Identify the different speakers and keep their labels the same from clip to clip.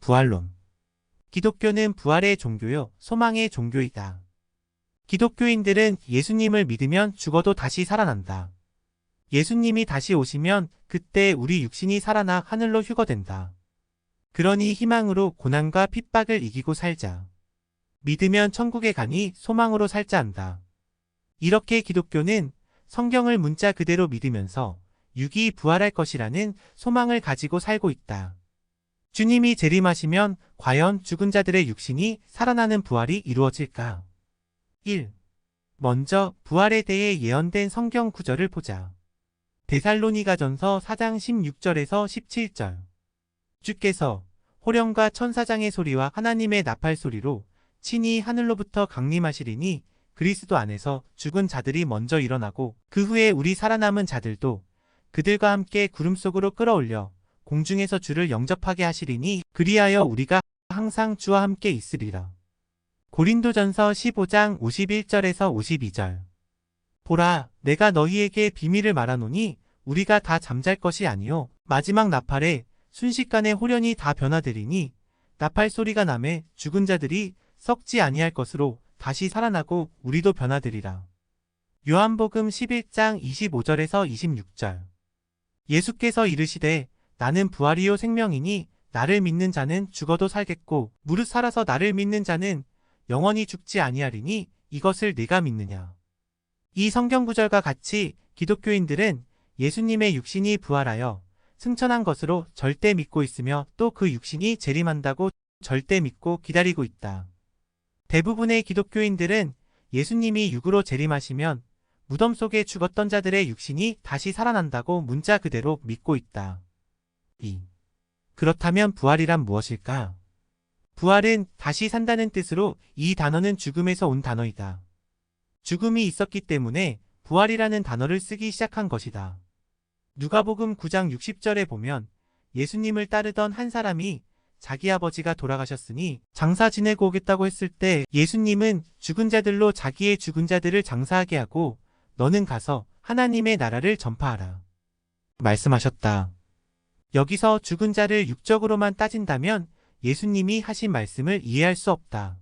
Speaker 1: 부활론. 기독교는 부활의 종교요, 소망의 종교이다. 기독교인들은 예수님을 믿으면 죽어도 다시 살아난다. 예수님이 다시 오시면 그때 우리 육신이 살아나 하늘로 휴거된다. 그러니 희망으로 고난과 핍박을 이기고 살자. 믿으면 천국에 가니 소망으로 살자 한다. 이렇게 기독교는 성경을 문자 그대로 믿으면서 육이 부활할 것이라는 소망을 가지고 살고 있다. 주님이 재림하시면 과연 죽은 자들의 육신이 살아나는 부활이 이루어질까? 1. 먼저 부활에 대해 예언된 성경 구절을 보자. 데살로니가전서 4장 16절에서 17절. 주께서 호령과 천사장의 소리와 하나님의 나팔 소리로 친히 하늘로부터 강림하시리니 그리스도 안에서 죽은 자들이 먼저 일어나고 그 후에 우리 살아남은 자들도 그들과 함께 구름 속으로 끌어올려 공중에서 주를 영접하게 하시리니 그리하여 우리가 항상 주와 함께 있으리라. 고린도전서 15장 51절에서 52절. 보라, 내가 너희에게 비밀을 말하노니 우리가 다 잠잘 것이 아니요 마지막 나팔에 순식간에 호련히 다 변화되리니 나팔 소리가 나매 죽은 자들이 썩지 아니할 것으로 다시 살아나고 우리도 변화되리라. 요한복음 11장 25절에서 26절. 예수께서 이르시되 나는 부활이요 생명이니 나를 믿는 자는 죽어도 살겠고 무릇 살아서 나를 믿는 자는 영원히 죽지 아니하리니 이것을 네가 믿느냐. 이 성경구절과 같이 기독교인들은 예수님의 육신이 부활하여 승천한 것으로 절대 믿고 있으며 또 그 육신이 재림한다고 절대 믿고 기다리고 있다. 대부분의 기독교인들은 예수님이 육으로 재림하시면 무덤 속에 죽었던 자들의 육신이 다시 살아난다고 문자 그대로 믿고 있다. 2. 그렇다면 부활이란 무엇일까? 부활은 다시 산다는 뜻으로 이 단어는 죽음에서 온 단어이다. 죽음이 있었기 때문에 부활이라는 단어를 쓰기 시작한 것이다. 누가복음 9장 60절에 보면 예수님을 따르던 한 사람이 자기 아버지가 돌아가셨으니 장사 지내고 오겠다고 했을 때 예수님은 죽은 자들로 자기의 죽은 자들을 장사하게 하고 너는 가서 하나님의 나라를 전파하라 말씀하셨다. 여기서 죽은 자를 육적으로만 따진다면 예수님이 하신 말씀을 이해할 수 없다.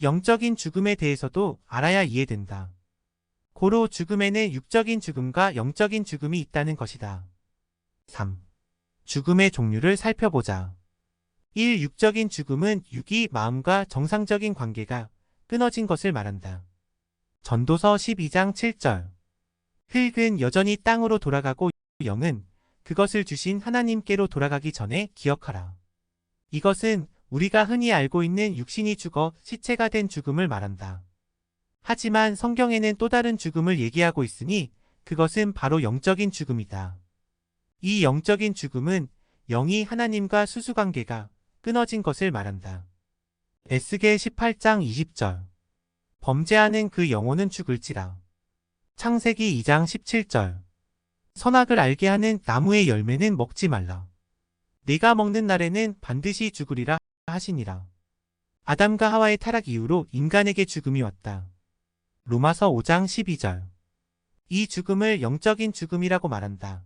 Speaker 1: 영적인 죽음에 대해서도 알아야 이해된다. 고로 죽음에는 육적인 죽음과 영적인 죽음이 있다는 것이다. 3. 죽음의 종류를 살펴보자. 1. 육적인 죽음은 육이 마음과 정상적인 관계가 끊어진 것을 말한다. 전도서 12장 7절. 흙은 여전히 땅으로 돌아가고 영은 그것을 주신 하나님께로 돌아가기 전에 기억하라. 이것은 우리가 흔히 알고 있는 육신이 죽어 시체가 된 죽음을 말한다. 하지만 성경에는 또 다른 죽음을 얘기하고 있으니 그것은 바로 영적인 죽음이다. 이 영적인 죽음은 영이 하나님과 수수관계가 끊어진 것을 말한다. 에스겔 18장 20절. 범죄하는 그 영혼은 죽을지라. 창세기 2장 17절. 선악을 알게 하는 나무의 열매는 먹지 말라. 네가 먹는 날에는 반드시 죽으리라 하시니라. 아담과 하와의 타락 이후로 인간에게 죽음이 왔다. 로마서 5장 12절. 이 죽음을 영적인 죽음이라고 말한다.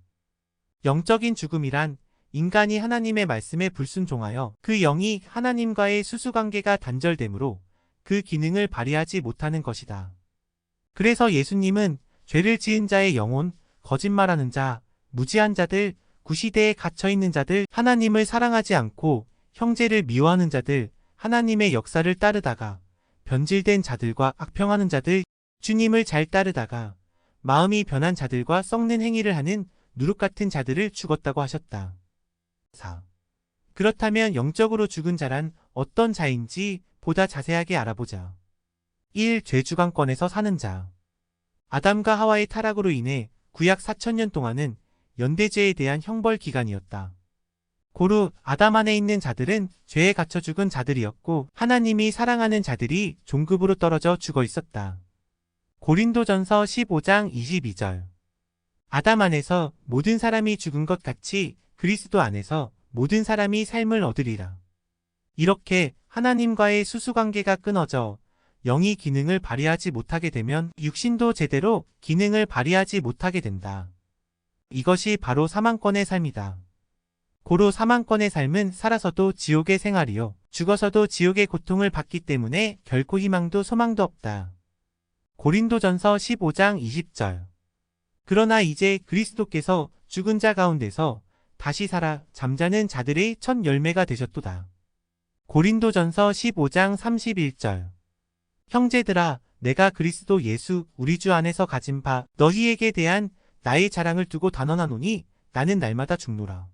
Speaker 1: 영적인 죽음이란 인간이 하나님의 말씀에 불순종하여 그 영이 하나님과의 수수관계가 단절되므로 그 기능을 발휘하지 못하는 것이다. 그래서 예수님은 죄를 지은 자의 영혼, 거짓말하는 자, 무지한 자들, 구시대에 갇혀있는 자들, 하나님을 사랑하지 않고 형제를 미워하는 자들, 하나님의 역사를 따르다가 변질된 자들과 악평하는 자들, 주님을 잘 따르다가 마음이 변한 자들과 썩는 행위를 하는 누룩같은 자들을 죽었다고 하셨다. 4. 그렇다면 영적으로 죽은 자란 어떤 자인지 보다 자세하게 알아보자. 1. 죄주관권에서 사는 자. 아담과 하와의 타락으로 인해 구약 4000년 동안은 연대죄에 대한 형벌 기간이었다. 고루 아담 안에 있는 자들은 죄에 갇혀 죽은 자들이었고 하나님이 사랑하는 자들이 종급으로 떨어져 죽어 있었다. 고린도전서 15장 22절. 아담 안에서 모든 사람이 죽은 것 같이 그리스도 안에서 모든 사람이 삶을 얻으리라. 이렇게 하나님과의 수수관계가 끊어져 영이 기능을 발휘하지 못하게 되면 육신도 제대로 기능을 발휘하지 못하게 된다. 이것이 바로 사망권의 삶이다. 고로 사망권의 삶은 살아서도 지옥의 생활이요. 죽어서도 지옥의 고통을 받기 때문에 결코 희망도 소망도 없다. 고린도전서 15장 20절. 그러나 이제 그리스도께서 죽은 자 가운데서 다시 살아 잠자는 자들의 첫 열매가 되셨도다. 고린도전서 15장 31절. 형제들아, 내가 그리스도 예수 우리 주 안에서 가진 바 너희에게 대한 나의 자랑을 두고 단언하노니 나는 날마다 죽노라.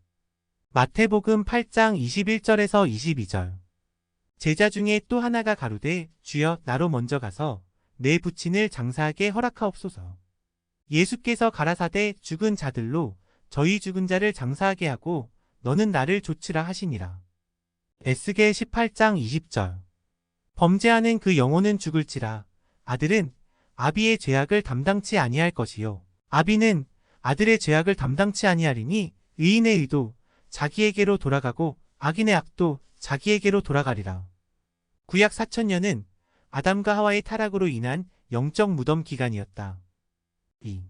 Speaker 1: 마태복음 8장 21절에서 22절. 제자 중에 또 하나가 가로되 주여 나로 먼저 가서 내 부친을 장사하게 허락하옵소서. 예수께서 가라사대 죽은 자들로 저희 죽은 자를 장사하게 하고 너는 나를 조치라 하시니라. 에스겔 18장 20절. 범죄하는 그 영혼은 죽을지라. 아들은 아비의 죄악을 담당치 아니할 것이요 아비는 아들의 죄악을 담당치 아니하리니 의인의 의도 자기에게로 돌아가고 악인의 악도 자기에게로 돌아가리라. 구약 4000년은 아담과 하와의 타락으로 인한 영적 무덤 기간이었다. 2.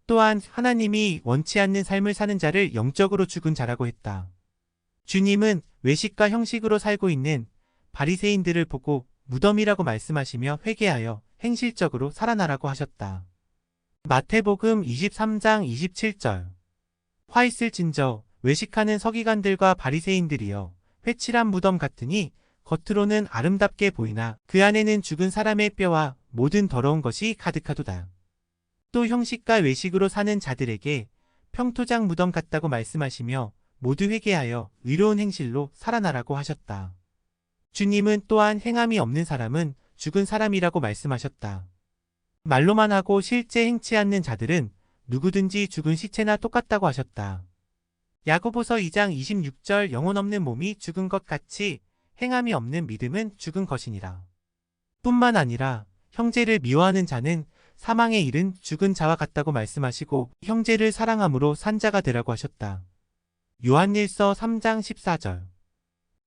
Speaker 1: 또한 하나님이 원치 않는 삶을 사는 자를 영적으로 죽은 자라고 했다. 주님은 외식과 형식으로 살고 있는 바리새인들을 보고 무덤이라고 말씀하시며 회개하여 행실적으로 살아나라고 하셨다. 마태복음 23장 27절. 화 있을진저 외식하는 서기관들과 바리새인들이여 회칠한 무덤 같으니 겉으로는 아름답게 보이나 그 안에는 죽은 사람의 뼈와 모든 더러운 것이 가득하도다. 또 형식과 외식으로 사는 자들에게 평토장 무덤 같다고 말씀하시며 모두 회개하여 의로운 행실로 살아나라고 하셨다. 주님은 또한 행함이 없는 사람은 죽은 사람이라고 말씀하셨다. 말로만 하고 실제 행치 않는 자들은 누구든지 죽은 시체나 똑같다고 하셨다. 야고보서 2장 26절 영혼 없는 몸이 죽은 것 같이 행함이 없는 믿음은 죽은 것이니라. 뿐만 아니라 형제를 미워하는 자는 사망에 이른 죽은 자와 같다고 말씀하시고 형제를 사랑함으로 산 자가 되라고 하셨다. 요한일서 3장 14절.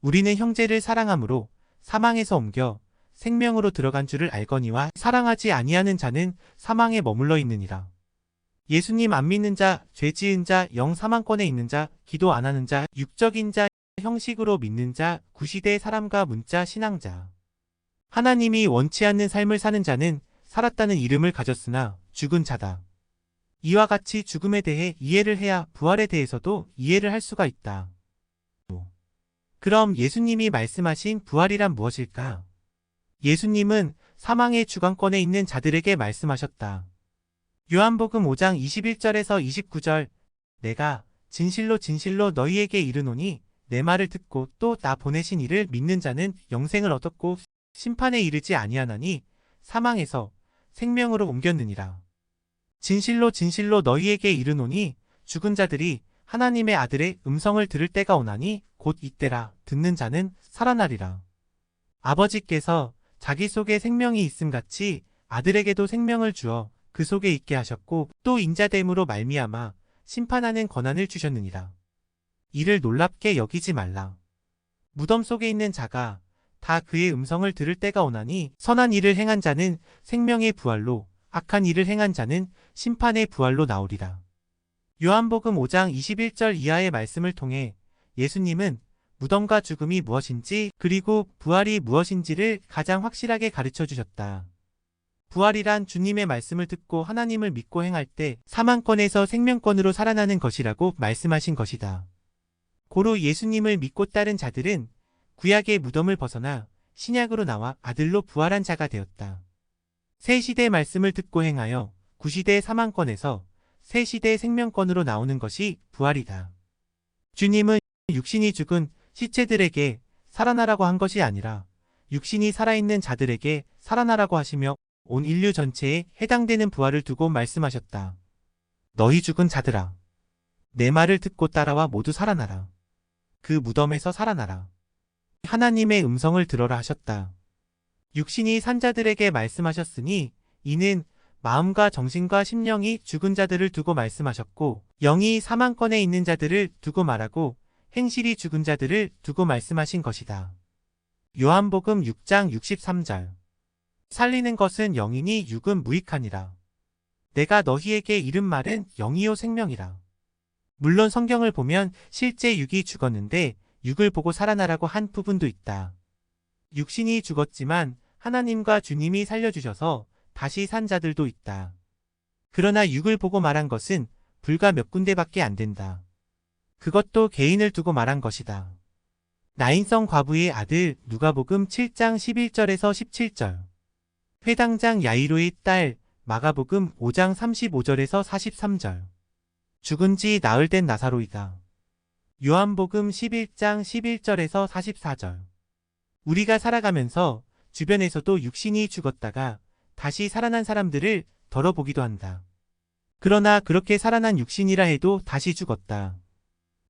Speaker 1: 우리는 형제를 사랑함으로 사망에서 옮겨 생명으로 들어간 줄을 알거니와 사랑하지 아니하는 자는 사망에 머물러 있느니라. 예수님 안 믿는 자, 죄 지은 자, 영 사망권에 있는 자, 기도 안 하는 자, 육적인 자, 형식으로 믿는 자, 구시대 사람과 문자 신앙자. 하나님이 원치 않는 삶을 사는 자는 살았다는 이름을 가졌으나 죽은 자다. 이와 같이 죽음에 대해 이해를 해야 부활에 대해서도 이해를 할 수가 있다. 그럼 예수님이 말씀하신 부활이란 무엇일까? 예수님은 사망의 주관권에 있는 자들에게 말씀하셨다. 요한복음 5장 21절에서 29절. 내가 진실로 진실로 너희에게 이르노니 내 말을 듣고 또 나 보내신 이를 믿는 자는 영생을 얻었고 심판에 이르지 아니하나니 사망에서 생명으로 옮겼느니라. 진실로 진실로 너희에게 이르노니 죽은 자들이 하나님의 아들의 음성을 들을 때가 오나니 곧 이때라. 듣는 자는 살아나리라. 아버지께서 자기 속에 생명이 있음같이 아들에게도 생명을 주어 그 속에 있게 하셨고 또 인자됨으로 말미암아 심판하는 권한을 주셨느니라. 이를 놀랍게 여기지 말라. 무덤 속에 있는 자가 다 그의 음성을 들을 때가 오나니 선한 일을 행한 자는 생명의 부활로 악한 일을 행한 자는 심판의 부활로 나오리라. 요한복음 5장 21절 이하의 말씀을 통해 예수님은 무덤과 죽음이 무엇인지 그리고 부활이 무엇인지를 가장 확실하게 가르쳐 주셨다. 부활이란 주님의 말씀을 듣고 하나님을 믿고 행할 때 사망권에서 생명권으로 살아나는 것이라고 말씀하신 것이다. 고로 예수님을 믿고 따른 자들은 구약의 무덤을 벗어나 신약으로 나와 아들로 부활한 자가 되었다. 새 시대의 말씀을 듣고 행하여 구시대의 사망권에서 새 시대의 생명권으로 나오는 것이 부활이다. 주님은 육신이 죽은 시체들에게 살아나라고 한 것이 아니라 육신이 살아있는 자들에게 살아나라고 하시며 온 인류 전체에 해당되는 부활을 두고 말씀하셨다. 너희 죽은 자들아, 내 말을 듣고 따라와 모두 살아나라. 그 무덤에서 살아나라. 하나님의 음성을 들어라 하셨다. 육신이 산 자들에게 말씀하셨으니 이는 마음과 정신과 심령이 죽은 자들을 두고 말씀하셨고 영이 사망권에 있는 자들을 두고 말하고 행실이 죽은 자들을 두고 말씀하신 것이다. 요한복음 6장 63절. 살리는 것은 영이니 육은 무익하니라. 내가 너희에게 이른 말은 영이요 생명이라. 물론 성경을 보면 실제 육이 죽었는데 육을 보고 살아나라고 한 부분도 있다. 육신이 죽었지만 하나님과 주님이 살려주셔서 다시 산 자들도 있다. 그러나 육을 보고 말한 것은 불과 몇 군데밖에 안 된다. 그것도 개인을 두고 말한 것이다. 나인성 과부의 아들 누가복음 7장 11절에서 17절, 회당장 야이로의 딸 마가복음 5장 35절에서 43절, 죽은 지 나흘 된 나사로이다. 요한복음 11장 11절에서 44절. 우리가 살아가면서 주변에서도 육신이 죽었다가 다시 살아난 사람들을 덜어보기도 한다. 그러나 그렇게 살아난 육신이라 해도 다시 죽었다.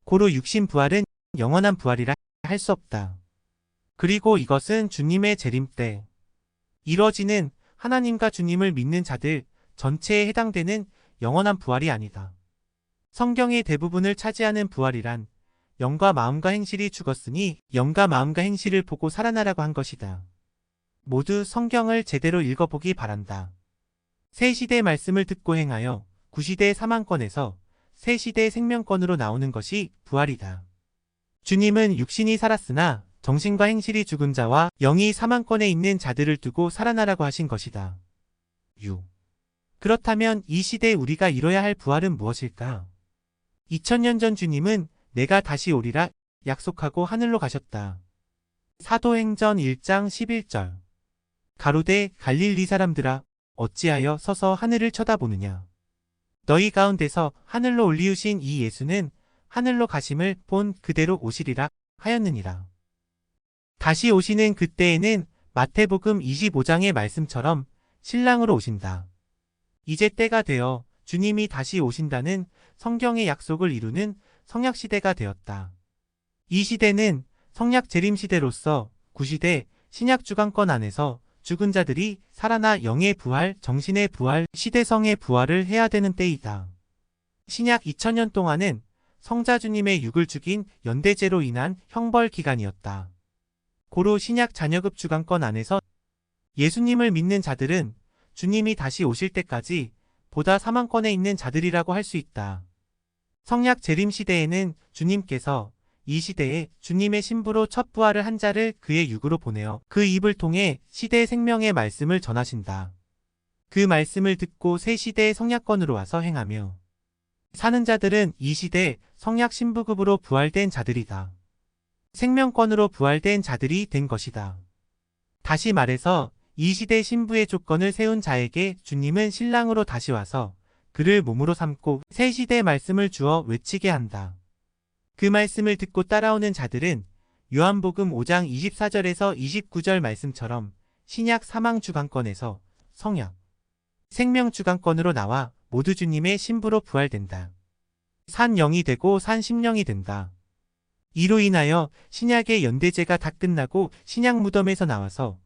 Speaker 1: 고로 육신 부활은 영원한 부활이라 할 수 없다. 그리고 이것은 주님의 재림 때 이뤄지는 하나님과 주님을 믿는 자들 전체에 해당되는 영원한 부활이 아니다. 성경의 대부분을 차지하는 부활이란 영과 마음과 행실이 죽었으니 영과 마음과 행실을 보고 살아나라고 한 것이다. 모두 성경을 제대로 읽어보기 바란다. 새 시대 말씀을 듣고 행하여 구시대 사망권에서 새 시대 생명권으로 나오는 것이 부활이다. 주님은 육신이 살았으나 정신과 행실이 죽은 자와 영이 사망권에 있는 자들을 두고 살아나라고 하신 것이다. 6. 그렇다면 이 시대에 우리가 이뤄야 할 부활은 무엇일까? 2000년 전 주님은 내가 다시 오리라 약속하고 하늘로 가셨다. 사도행전 1장 11절. 가로되 갈릴리 사람들아 어찌하여 서서 하늘을 쳐다보느냐. 너희 가운데서 하늘로 올리우신 이 예수는 하늘로 가심을 본 그대로 오시리라 하였느니라. 다시 오시는 그때에는 마태복음 25장의 말씀처럼 신랑으로 오신다. 이제 때가 되어 주님이 다시 오신다는 성경의 약속을 이루는 성약시대가 되었다. 이 시대는 성약 재림시대로서 구시대 신약 주관권 안에서 죽은 자들이 살아나 영의 부활, 정신의 부활, 시대성의 부활을 해야 되는 때이다. 신약 2000년 동안은 성자 주님의 육을 죽인 연대제로 인한 형벌 기간이었다. 고로 신약 잔여급 주관권 안에서 예수님을 믿는 자들은 주님이 다시 오실 때까지 보다 사망권에 있는 자들이라고 할 수 있다. 성약 재림 시대에는 주님께서 이 시대에 주님의 신부로 첫 부활을 한 자를 그의 육으로 보내어 그 입을 통해 시대 생명의 말씀을 전하신다. 그 말씀을 듣고 새 시대의 성약권으로 와서 행하며 사는 자들은 이 시대 성약 신부급으로 부활된 자들이다. 생명권으로 부활된 자들이 된 것이다. 다시 말해서 이 시대 신부의 조건을 세운 자에게 주님은 신랑으로 다시 와서 그를 몸으로 삼고 새 시대의 말씀을 주어 외치게 한다. 그 말씀을 듣고 따라오는 자들은 요한복음 5장 24절에서 29절 말씀처럼 신약 사망 주관권에서 성약, 생명 주관권으로 나와 모두 주님의 신부로 부활된다. 산 영이 되고 산 심령이 된다. 이로 인하여 신약의 연대제가 다 끝나고 신약 무덤에서 나와서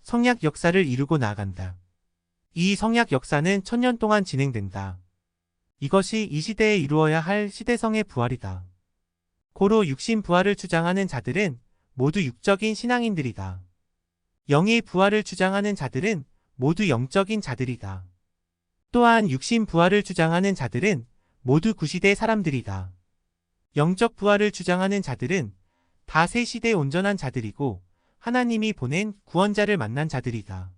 Speaker 1: 성약 역사를 이루고 나아간다. 이 성약 역사는 1000년 동안 진행된다. 이것이 이 시대에 이루어야 할 시대성의 부활이다. 고로 육신 부활을 주장하는 자들은 모두 육적인 신앙인들이다. 영의 부활을 주장하는 자들은 모두 영적인 자들이다. 또한 육신 부활을 주장하는 자들은 모두 구시대 사람들이다. 영적 부활을 주장하는 자들은 다 새 시대에 온전한 자들이고 하나님이 보낸 구원자를 만난 자들이다.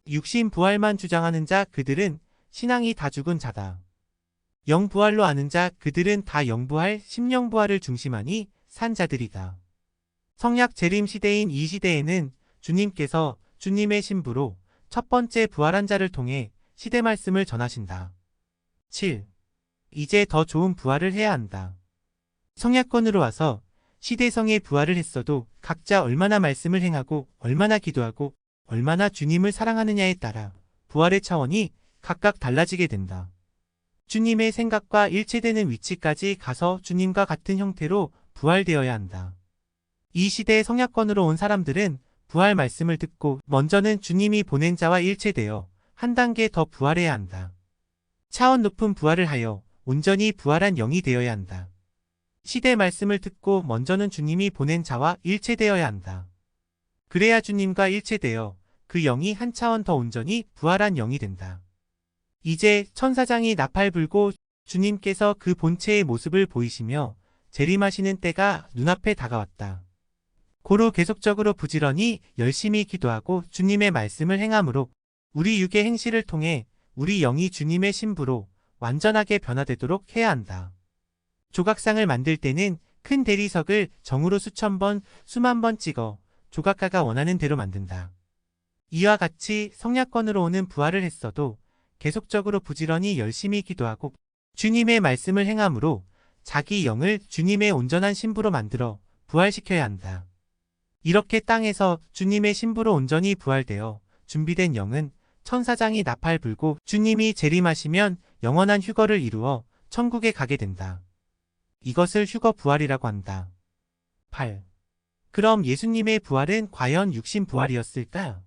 Speaker 1: 육신 부활만 주장하는 자 그들은 신앙이 다 죽은 자다. 영 부활로 아는 자 그들은 다 영부활, 심령부활을 중심하니 산 자들이다. 성약 재림 시대인 이 시대에는 주님께서 주님의 신부로 첫 번째 부활한 자를 통해 시대 말씀을 전하신다. 7. 이제 더 좋은 부활을 해야 한다. 성약권으로 와서 시대성의 부활을 했어도 각자 얼마나 말씀을 행하고 얼마나 기도하고 얼마나 주님을 사랑하느냐에 따라 부활의 차원이 각각 달라지게 된다. 주님의 생각과 일치되는 위치까지 가서 주님과 같은 형태로 부활되어야 한다. 이 시대의 성약권으로 온 사람들은 부활 말씀을 듣고 먼저는 주님이 보낸 자와 일체되어 한 단계 더 부활해야 한다. 차원 높은 부활을 하여 온전히 부활한 영이 되어야 한다. 시대 말씀을 듣고 먼저는 주님이 보낸 자와 일체되어야 한다. 그래야 주님과 일체되어 그 영이 한 차원 더 온전히 부활한 영이 된다. 이제 천사장이 나팔 불고 주님께서 그 본체의 모습을 보이시며 재림하시는 때가 눈앞에 다가왔다. 고로 계속적으로 부지런히 열심히 기도하고 주님의 말씀을 행함으로 우리 육의 행실을 통해 우리 영이 주님의 신부로 완전하게 변화되도록 해야 한다. 조각상을 만들 때는 큰 대리석을 정으로 수천 번, 수만 번 찍어 조각가가 원하는 대로 만든다. 이와 같이 성약권으로 오는 부활을 했어도 계속적으로 부지런히 열심히 기도하고 주님의 말씀을 행함으로 자기 영을 주님의 온전한 신부로 만들어 부활시켜야 한다. 이렇게 땅에서 주님의 신부로 온전히 부활되어 준비된 영은 천사장이 나팔 불고 주님이 재림하시면 영원한 휴거를 이루어 천국에 가게 된다. 이것을 휴거 부활이라고 한다. 8. 그럼 예수님의 부활은 과연 육신 부활이었을까?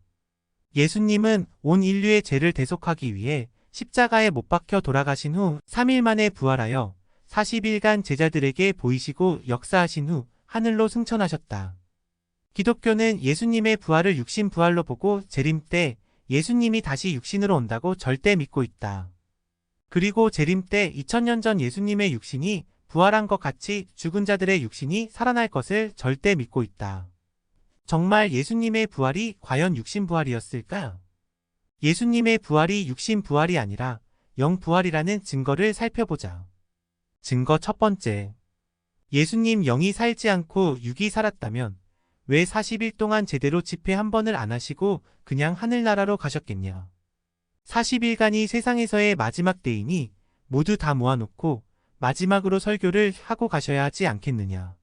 Speaker 1: 예수님은 온 인류의 죄를 대속하기 위해 십자가에 못 박혀 돌아가신 후 3일 만에 부활하여 40일간 제자들에게 보이시고 역사하신 후 하늘로 승천하셨다. 기독교는 예수님의 부활을 육신 부활로 보고 재림 때 예수님이 다시 육신으로 온다고 절대 믿고 있다. 그리고 재림 때 2000년 전 예수님의 육신이 부활한 것 같이 죽은 자들의 육신이 살아날 것을 절대 믿고 있다. 정말 예수님의 부활이 과연 육신 부활이었을까? 예수님의 부활이 육신 부활이 아니라 영 부활이라는 증거를 살펴보자. 증거 첫 번째. 예수님 영이 살지 않고 육이 살았다면 왜 40일 동안 제대로 집회 한 번을 안 하시고 그냥 하늘나라로 가셨겠냐? 40일간이 세상에서의 마지막 때이니 모두 다 모아놓고 마지막으로 설교를 하고 가셔야 하지 않겠느냐?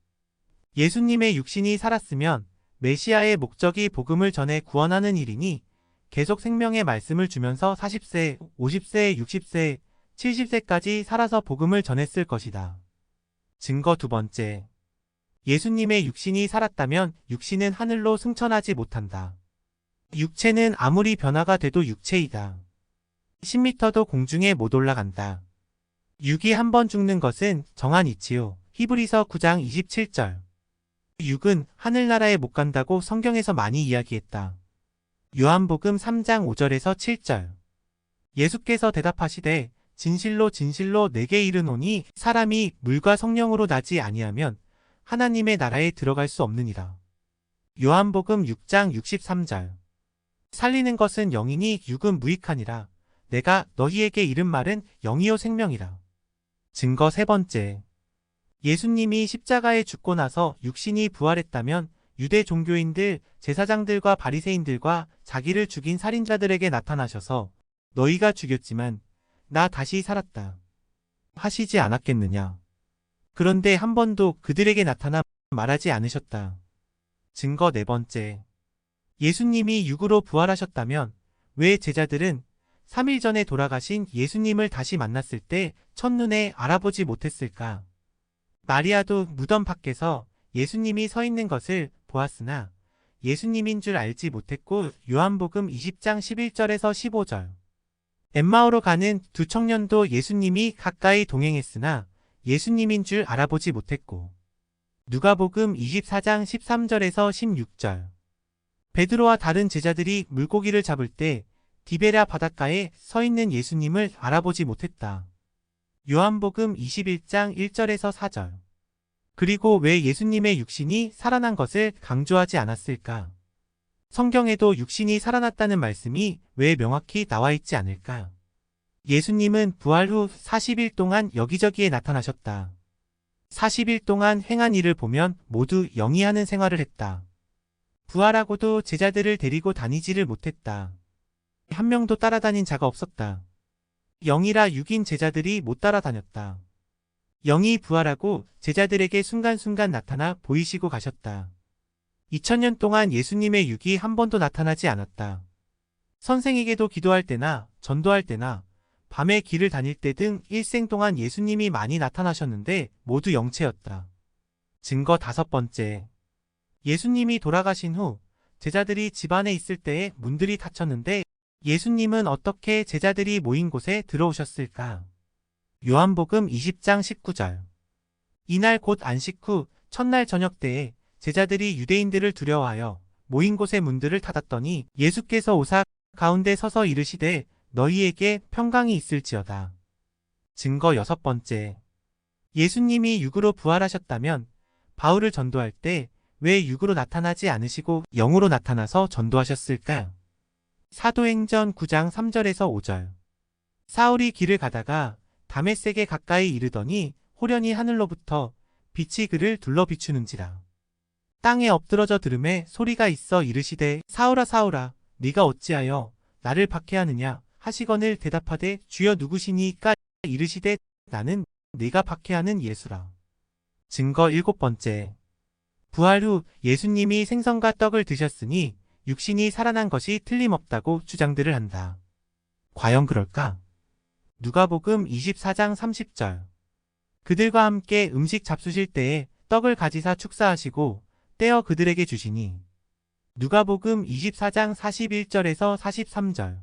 Speaker 1: 예수님의 육신이 살았으면 메시아의 목적이 복음을 전해 구원하는 일이니 계속 생명의 말씀을 주면서 40세, 50세, 60세, 70세까지 살아서 복음을 전했을 것이다. 증거 두 번째. 예수님의 육신이 살았다면 육신은 하늘로 승천하지 못한다. 육체는 아무리 변화가 돼도 육체이다. 10m도 공중에 못 올라간다. 육이 한 번 죽는 것은 정한 이치요. 히브리서 9장 27절. 육은 하늘나라에 못 간다고 성경에서 많이 이야기했다. 요한복음 3장 5절에서 7절. 예수께서 대답하시되 진실로 진실로 내게 이르노니 사람이 물과 성령으로 나지 아니하면 하나님의 나라에 들어갈 수 없느니라. 요한복음 6장 63절. 살리는 것은 영이니 육은 무익하니라. 내가 너희에게 이른 말은 영이요 생명이라. 증거 세 번째. 예수님이 십자가에 죽고 나서 육신이 부활했다면 유대 종교인들, 제사장들과 바리새인들과 자기를 죽인 살인자들에게 나타나셔서 너희가 죽였지만 나 다시 살았다 하시지 않았겠느냐. 그런데 한 번도 그들에게 나타나 말하지 않으셨다. 증거 네 번째. 예수님이 육으로 부활하셨다면 왜 제자들은 3일 전에 돌아가신 예수님을 다시 만났을 때 첫눈에 알아보지 못했을까? 마리아도 무덤 밖에서 예수님이 서 있는 것을 보았으나 예수님인 줄 알지 못했고 요한복음 20장 11절에서 15절. 엠마오로 가는 두 청년도 예수님이 가까이 동행했으나 예수님인 줄 알아보지 못했고 누가복음 24장 13절에서 16절. 베드로와 다른 제자들이 물고기를 잡을 때 디베랴 바닷가에 서 있는 예수님을 알아보지 못했다. 요한복음 21장 1절에서 4절. 그리고 왜 예수님의 육신이 살아난 것을 강조하지 않았을까? 성경에도 육신이 살아났다는 말씀이 왜 명확히 나와 있지 않을까? 예수님은 부활 후 40일 동안 여기저기에 나타나셨다. 40일 동안 행한 일을 보면 모두 영이 하는 생활을 했다. 부활하고도 제자들을 데리고 다니지를 못했다. 한 명도 따라다닌 자가 없었다. 영이라 육인 제자들이 못 따라다녔다. 영이 부활하고 제자들에게 순간순간 나타나 보이시고 가셨다. 2000년 동안 예수님의 육이 한 번도 나타나지 않았다. 선생에게도 기도할 때나 전도할 때나 밤에 길을 다닐 때 등 일생 동안 예수님이 많이 나타나셨는데 모두 영체였다. 증거 다섯 번째. 예수님이 돌아가신 후 제자들이 집 안에 있을 때에 문들이 닫혔는데 예수님은 어떻게 제자들이 모인 곳에 들어오셨을까? 요한복음 20장 19절. 이날 곧 안식 후 첫날 저녁 때에 제자들이 유대인들을 두려워하여 모인 곳의 문들을 닫았더니 예수께서 오사 가운데 서서 이르시되 너희에게 평강이 있을지어다. 증거 여섯 번째. 예수님이 육으로 부활하셨다면 바울을 전도할 때 왜 육으로 나타나지 않으시고 영으로 나타나서 전도하셨을까? 사도행전 9장 3절에서 5절. 사울이 길을 가다가 다메섹에 가까이 이르더니 호련히 하늘로부터 빛이 그를 둘러 비추는지라. 땅에 엎드러져 들음에 소리가 있어 이르시되 사울아 사울아 네가 어찌하여 나를 박해하느냐 하시거늘 대답하되 주여 누구시니까 이르시되 나는 네가 박해하는 예수라. 증거 일곱 번째. 부활 후 예수님이 생선과 떡을 드셨으니 육신이 살아난 것이 틀림없다고 주장들을 한다. 과연 그럴까? 누가복음 24장 30절. 그들과 함께 음식 잡수실 때에 떡을 가지사 축사하시고 떼어 그들에게 주시니. 누가복음 24장 41절에서 43절.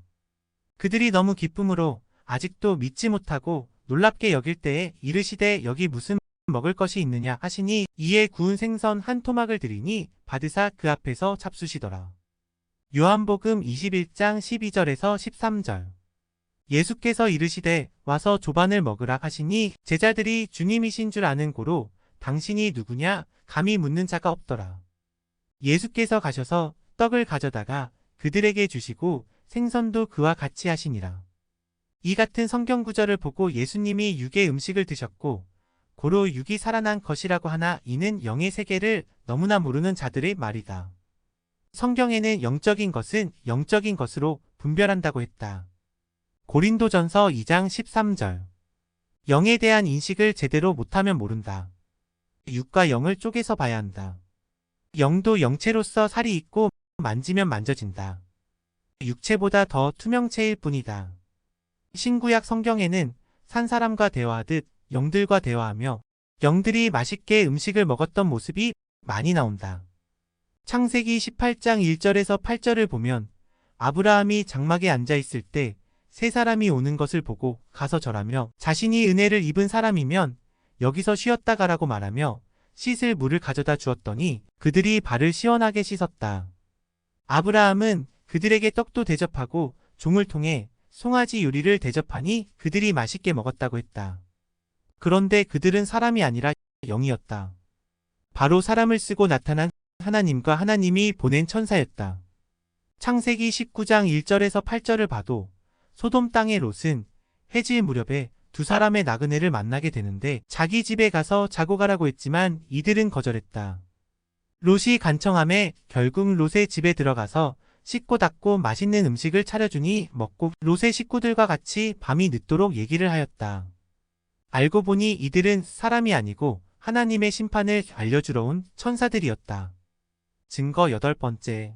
Speaker 1: 그들이 너무 기쁨으로 아직도 믿지 못하고 놀랍게 여길 때에 이르시되 여기 무슨 먹을 것이 있느냐 하시니 이에 구운 생선 한 토막을 드리니 받으사 그 앞에서 잡수시더라. 요한복음 21장 12절에서 13절. 예수께서 이르시되 와서 조반을 먹으라 하시니 제자들이 주님이신 줄 아는 고로 당신이 누구냐 감히 묻는 자가 없더라. 예수께서 가셔서 떡을 가져다가 그들에게 주시고 생선도 그와 같이 하시니라. 이 같은 성경 구절을 보고 예수님이 육의 음식을 드셨고 고로 육이 살아난 것이라고 하나 이는 영의 세계를 너무나 모르는 자들의 말이다. 성경에는 영적인 것은 영적인 것으로 분별한다고 했다. 고린도전서 2장 13절. 영에 대한 인식을 제대로 못하면 모른다. 육과 영을 쪼개서 봐야 한다. 영도 영체로서 살이 있고 만지면 만져진다. 육체보다 더 투명체일 뿐이다. 신구약 성경에는 산 사람과 대화하듯 영들과 대화하며 영들이 맛있게 음식을 먹었던 모습이 많이 나온다. 창세기 18장 1절에서 8절을 보면 아브라함이 장막에 앉아 있을 때 세 사람이 오는 것을 보고 가서 절하며 자신이 은혜를 입은 사람이면 여기서 쉬었다 가라고 말하며 씻을 물을 가져다 주었더니 그들이 발을 시원하게 씻었다. 아브라함은 그들에게 떡도 대접하고 종을 통해 송아지 요리를 대접하니 그들이 맛있게 먹었다고 했다. 그런데 그들은 사람이 아니라 영이었다. 바로 사람을 쓰고 나타난 하나님과 하나님이 보낸 천사였다. 창세기 19장 1절에서 8절을 봐도 소돔 땅의 롯은 해질 무렵에 두 사람의 나그네를 만나게 되는데 자기 집에 가서 자고 가라고 했지만 이들은 거절했다. 롯이 간청함에 결국 롯의 집에 들어가서 씻고 닦고 맛있는 음식을 차려주니 먹고 롯의 식구들과 같이 밤이 늦도록 얘기를 하였다. 알고 보니 이들은 사람이 아니고 하나님의 심판을 알려주러 온 천사들이었다. 증거 여덟 번째.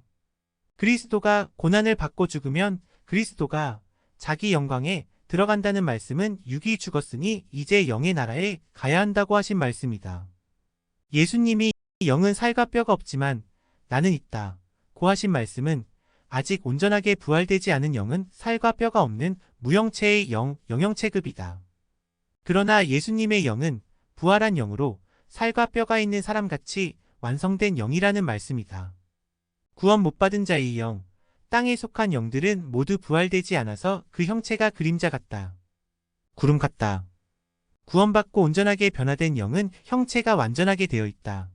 Speaker 1: 그리스도가 고난을 받고 죽으면 그리스도가 자기 영광에 들어간다는 말씀은 육이 죽었으니 이제 영의 나라에 가야 한다고 하신 말씀이다. 예수님이 영은 살과 뼈가 없지만 나는 있다 고 하신 말씀은 아직 온전하게 부활되지 않은 영은 살과 뼈가 없는 무영체의 영영체급이다. 그러나 예수님의 영은 부활한 영으로 살과 뼈가 있는 사람같이 완성된 영이라는 말씀이다. 구원 못 받은 자의 영, 땅에 속한 영들은 모두 부활되지 않아서 그 형체가 그림자 같다. 구름 같다. 구원받고 온전하게 변화된 영은 형체가 완전하게 되어 있다.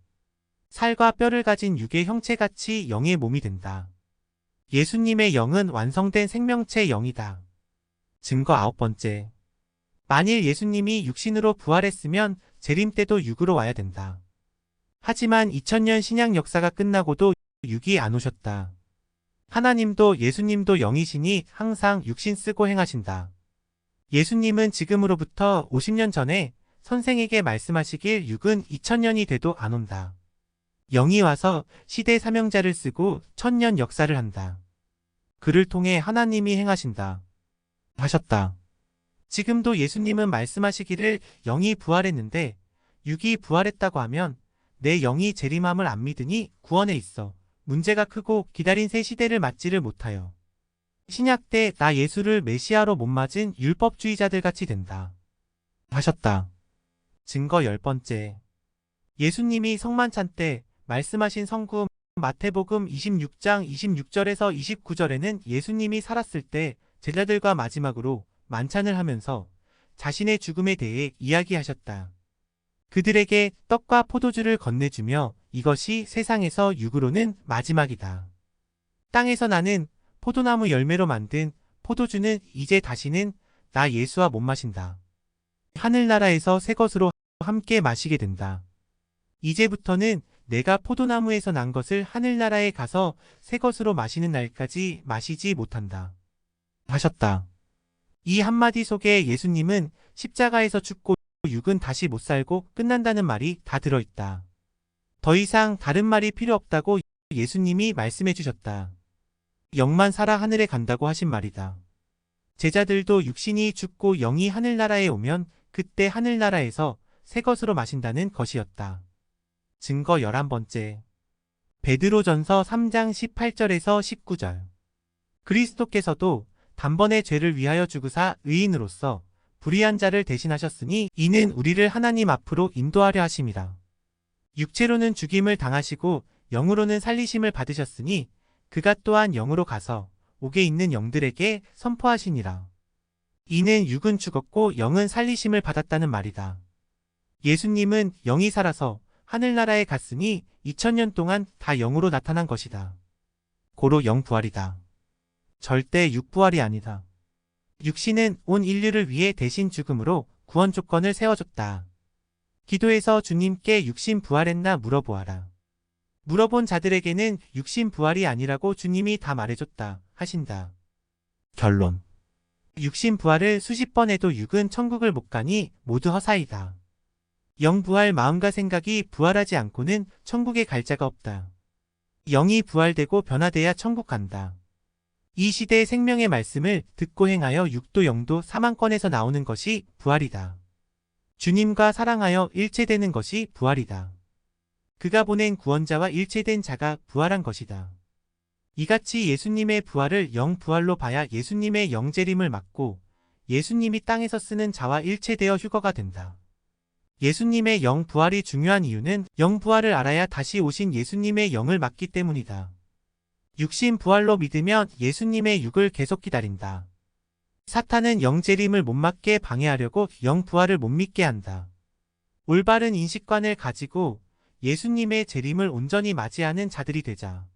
Speaker 1: 살과 뼈를 가진 육의 형체같이 영의 몸이 된다. 예수님의 영은 완성된 생명체의 영이다. 증거 아홉 번째. 만일 예수님이 육신으로 부활했으면 재림 때도 육으로 와야 된다. 하지만 2000년 신약 역사가 끝나고도 육이 안 오셨다. 하나님도 예수님도 영이시니 항상 육신 쓰고 행하신다. 예수님은 지금으로부터 50년 전에 선생에게 말씀하시길 육은 2000년이 돼도 안 온다. 영이 와서 시대 사명자를 쓰고 1000년 역사를 한다. 그를 통해 하나님이 행하신다. 하셨다. 지금도 예수님은 말씀하시기를 영이 부활했는데 육이 부활했다고 하면 내 영이 재림함을 안 믿으니 구원에 있어 문제가 크고 기다린 새 시대를 맞지를 못하여 신약 때 나 예수를 메시아로 못 맞은 율법주의자들 같이 된다. 하셨다. 증거 열 번째. 예수님이 성만찬 때 말씀하신 성구 마태복음 26장 26절에서 29절에는 예수님이 살았을 때 제자들과 마지막으로 만찬을 하면서 자신의 죽음에 대해 이야기하셨다. 그들에게 떡과 포도주를 건네주며 이것이 세상에서 육으로는 마지막이다. 땅에서 나는 포도나무 열매로 만든 포도주는 이제 다시는 나 예수와 못 마신다. 하늘나라에서 새 것으로 함께 마시게 된다. 이제부터는 내가 포도나무에서 난 것을 하늘나라에 가서 새 것으로 마시는 날까지 마시지 못한다. 하셨다. 이 한마디 속에 예수님은 십자가에서 죽고 육은 다시 못 살고 끝난다는 말이 다 들어있다. 더 이상 다른 말이 필요 없다고 예수님이 말씀해 주셨다. 영만 살아 하늘에 간다고 하신 말이다. 제자들도 육신이 죽고 영이 하늘나라에 오면 그때 하늘나라에서 새 것으로 마신다는 것이었다. 증거 11번째. 베드로전서 3장 18절에서 19절. 그리스도께서도 단번에 죄를 위하여 죽으사 의인으로서 불의한 자를 대신하셨으니 이는 우리를 하나님 앞으로 인도하려 하심이라. 육체로는 죽임을 당하시고 영으로는 살리심을 받으셨으니 그가 또한 영으로 가서 옥에 있는 영들에게 선포하시니라. 이는 육은 죽었고 영은 살리심을 받았다는 말이다. 예수님은 영이 살아서 하늘나라에 갔으니 2000년 동안 다 영으로 나타난 것이다. 고로 영부활이다. 절대 육부활이 아니다. 육신은 온 인류를 위해 대신 죽음으로 구원 조건을 세워줬다. 기도에서 주님께 육신 부활했나 물어보아라. 물어본 자들에게는 육신 부활이 아니라고 주님이 다 말해줬다 하신다. 결론. 육신 부활을 수십 번 해도 육은 천국을 못 가니 모두 허사이다. 영 부활 마음과 생각이 부활하지 않고는 천국에 갈 자가 없다. 영이 부활되고 변화돼야 천국 간다. 이 시대의 생명의 말씀을 듣고 행하여 육도 영도 사망권에서 나오는 것이 부활이다. 주님과 사랑하여 일체되는 것이 부활이다. 그가 보낸 구원자와 일체된 자가 부활한 것이다. 이같이 예수님의 부활을 영 부활로 봐야 예수님의 영재림을 맞고 예수님이 땅에서 쓰는 자와 일체되어 휴거가 된다. 예수님의 영 부활이 중요한 이유는 영 부활을 알아야 다시 오신 예수님의 영을 맞기 때문이다. 육신 부활로 믿으면 예수님의 육을 계속 기다린다. 사탄은 영재림을 못 맞게 방해하려고 영 부활을 못 믿게 한다. 올바른 인식관을 가지고 예수님의 재림을 온전히 맞이하는 자들이 되자.